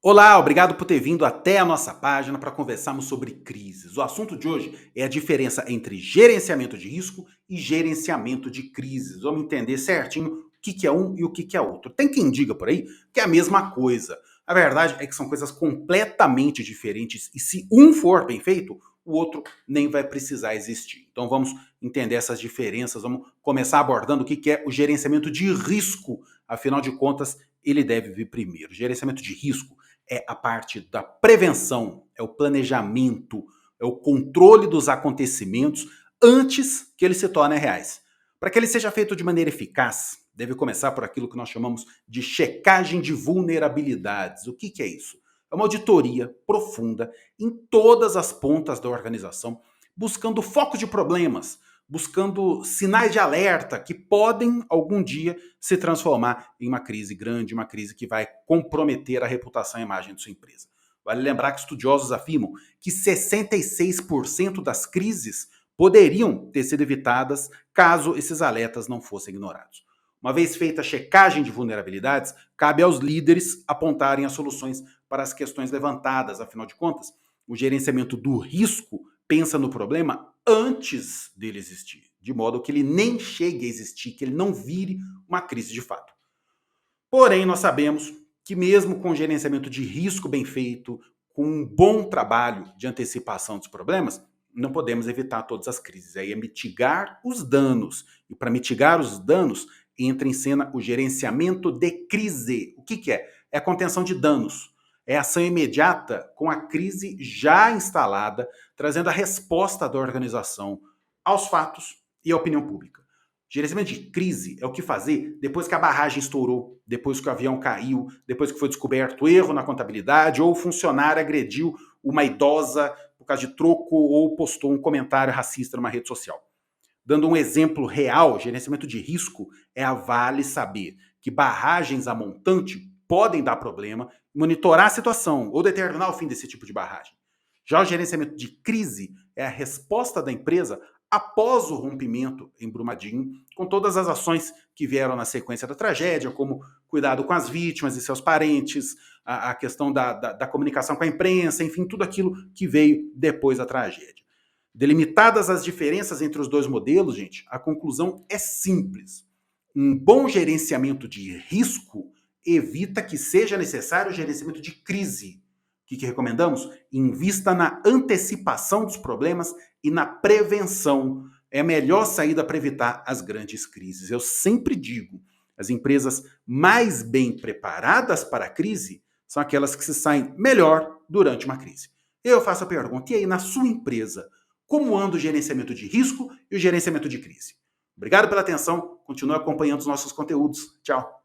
Olá, obrigado por ter vindo até a nossa página para conversarmos sobre crises. O assunto de hoje é a diferença entre gerenciamento de risco e gerenciamento de crises. Vamos entender certinho o que é um e o que é outro. Tem quem diga por aí que é a mesma coisa. A verdade é que são coisas completamente diferentes e se um for bem feito, o outro nem vai precisar existir. Então vamos entender essas diferenças, vamos começar abordando o que é o gerenciamento de risco. Afinal de contas, ele deve vir primeiro. Gerenciamento de risco é a parte da prevenção, é o planejamento, é o controle dos acontecimentos antes que eles se tornem reais. Para que ele seja feito de maneira eficaz, deve começar por aquilo que nós chamamos de checagem de vulnerabilidades. O que é isso? É uma auditoria profunda em todas as pontas da organização, buscando foco de problemas, buscando sinais de alerta que podem algum dia se transformar em uma crise grande, uma crise que vai comprometer a reputação e a imagem de sua empresa. Vale lembrar que estudiosos afirmam que 66% das crises poderiam ter sido evitadas caso esses alertas não fossem ignorados. Uma vez feita a checagem de vulnerabilidades, cabe aos líderes apontarem as soluções para as questões levantadas. Afinal de contas, o gerenciamento do risco pensa no problema antes dele existir, de modo que ele nem chegue a existir, que ele não vire uma crise de fato. Porém, nós sabemos que mesmo com gerenciamento de risco bem feito, com um bom trabalho de antecipação dos problemas, não podemos evitar todas as crises. Aí é mitigar os danos. E para mitigar os danos, entra em cena o gerenciamento de crise. O que é? É a contenção de danos. É a ação imediata com a crise já instalada, trazendo a resposta da organização aos fatos e à opinião pública. Gerenciamento de crise é o que fazer depois que a barragem estourou, depois que o avião caiu, depois que foi descoberto erro na contabilidade ou o funcionário agrediu uma idosa por causa de troco ou postou um comentário racista numa rede social. Dando um exemplo real, gerenciamento de risco é a Vale saber que barragens a montante podem dar problema, monitorar a situação ou determinar o fim desse tipo de barragem. Já o gerenciamento de crise é a resposta da empresa após o rompimento em Brumadinho, com todas as ações que vieram na sequência da tragédia, como cuidado com as vítimas e seus parentes, a questão da comunicação com a imprensa, enfim, tudo aquilo que veio depois da tragédia. Delimitadas as diferenças entre os dois modelos, gente, a conclusão é simples. Um bom gerenciamento de risco evita que seja necessário o gerenciamento de crise. O que recomendamos? Invista na antecipação dos problemas e na prevenção. É a melhor saída para evitar as grandes crises. Eu sempre digo, as empresas mais bem preparadas para a crise são aquelas que se saem melhor durante uma crise. Eu faço a pergunta, e aí, na sua empresa, como anda o gerenciamento de risco e o gerenciamento de crise? Obrigado pela atenção, continue acompanhando os nossos conteúdos. Tchau!